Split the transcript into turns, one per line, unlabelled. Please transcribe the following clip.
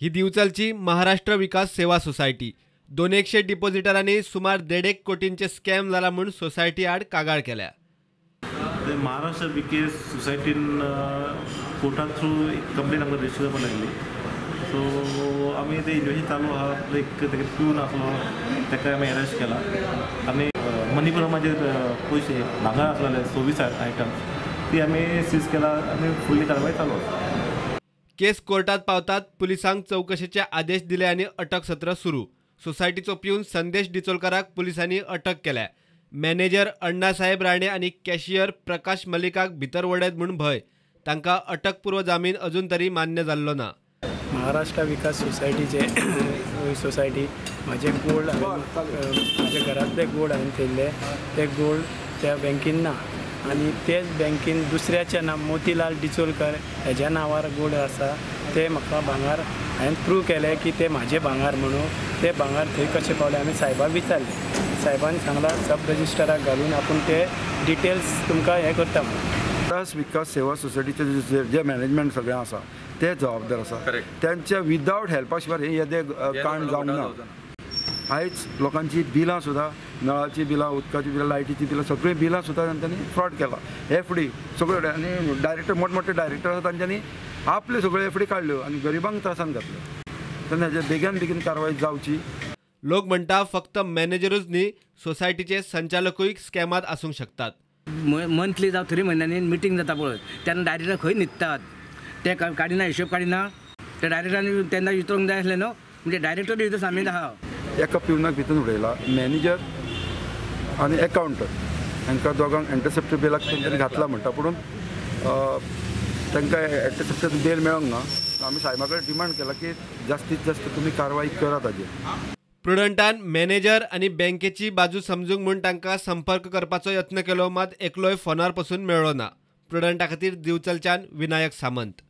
ही दिवचलची महाराष्ट्र विकास सेवा सोसायटी 200 डिपॉझिटरांनी सुमार 1.5 कोटींचे स्कॅम जाला म्हणून सोसायटी आड कागाळ केल्या।
महाराष्ट्र विकास सोसायटीन कोर्टा थ्रू एक कंप्लेन आमकां रजिस्टर करपाक लागली। सो आमी ते इन्वेस्टिगेशन चालू आहा। एक तेगे पिवन आसलो ताका आमी अरेस्ट केला आनी मनी प्रमाणे पयशे भांगर आसलेले 26 आयटम्स ती आमी सीज केला आनी फुडली कारवाई चालू आसा।
केस कोर्टात पावतात पुलिसांक चौकशेचे आदेश दिले आणि अटक सत्र सुरू। सोसायटीचो पिऊन संदेश डिचोलकराक पुलिसांनी अटक केल्या। मॅनेजर अण्णासाहेब राणे आणि कॅशियर प्रकाश मलिकाक भितर वडयत म्हणून भय। तांकां अटकपूर्व जामीन अजून तरी मान्य जाल्लो ना।
महाराष्ट्र विकास सोसायटी माझे गोल्ड माझ्या घरातले गोल्ड हांवें थेयल्ले ते गोल्ड त्या बँकेन ना आणि तेच बँकेन दुसऱ्याच्या नांव मोतीलाल डिचोलकर हेज्या नांवार गोल्ड आसा। ते म्हाका भांगार हांवें प्रूव केलें की ते म्हाजे भांगार म्हणून ते भांगार थंय कशें पावले। आमी सायबाक विचारलें, सायबान सांगला सब रजिस्टराक घालून आपूण ते डिटेल्स तुमकां हें करता म्हणून।
महाराष्ट्र विकास सेवा सोसायटीचे जे मॅनेजमेंट सगळें आसा ते जबाबदार आसा। त्यांच्या विदाउट हेल्पा शिवाय हे येदे कांड जावंक ना। आयज लोकांची बिलां सुद्दां नळाची बिलां, उदकाची बिलां, लायटीची बिलां सगळीं बिलां सुद्दां तांच्यांनी फ्रॉड केला। एफडी सगळ्यो आनी डायरेक्टर मोठमोठे डायरेक्टर आसा तांच्यांनी आपले सगळे एफडी काडल्यो आनी गरिबांक त्रासान घातल्यो। तेन्ना हेजे बेगीन कारवाई जावची।
लोक म्हणटा फक्त मॅनेजरूच न्ही सोसायटीचे संचालकूय स्कॅमात आसूंक शकतात।
मंथली जावं 3 म्हयन्यांनी मिटींग जाता पळय तेन्ना डायरेक्टर खंय न्हिदतात ते काडिना, हिशोब काडिना। ते डायरेक्टरांनी तेन्ना विचारूंक जाय आसलें न्हू, म्हणजे डायरेक्टर इथं सामील आहा।
एका पिवनाक भितर उडयला मॅनेजर आनी एकाउंटर हांकां दोगांक एंटरसेप्टर बेलाक तेंच्यांनी घातला म्हणटा, पूण तांकां एंटरसेप्टर बेल मेळोंक ना। आमी सायबा कडेन डिमांड केला की जास्तीत जास्त तुमी कारवाई करा ताजेर।
प्रुडंटान मॅनेजर आणि बँकेची बाजू समजूंक म्हूण तांकां संपर्क करपाचो यत्न केलो, मात एकलोय फोनार पसून मेळ्ळो ना। प्रुडंटा खातीर दिवचलच्यान विनायक सामंत।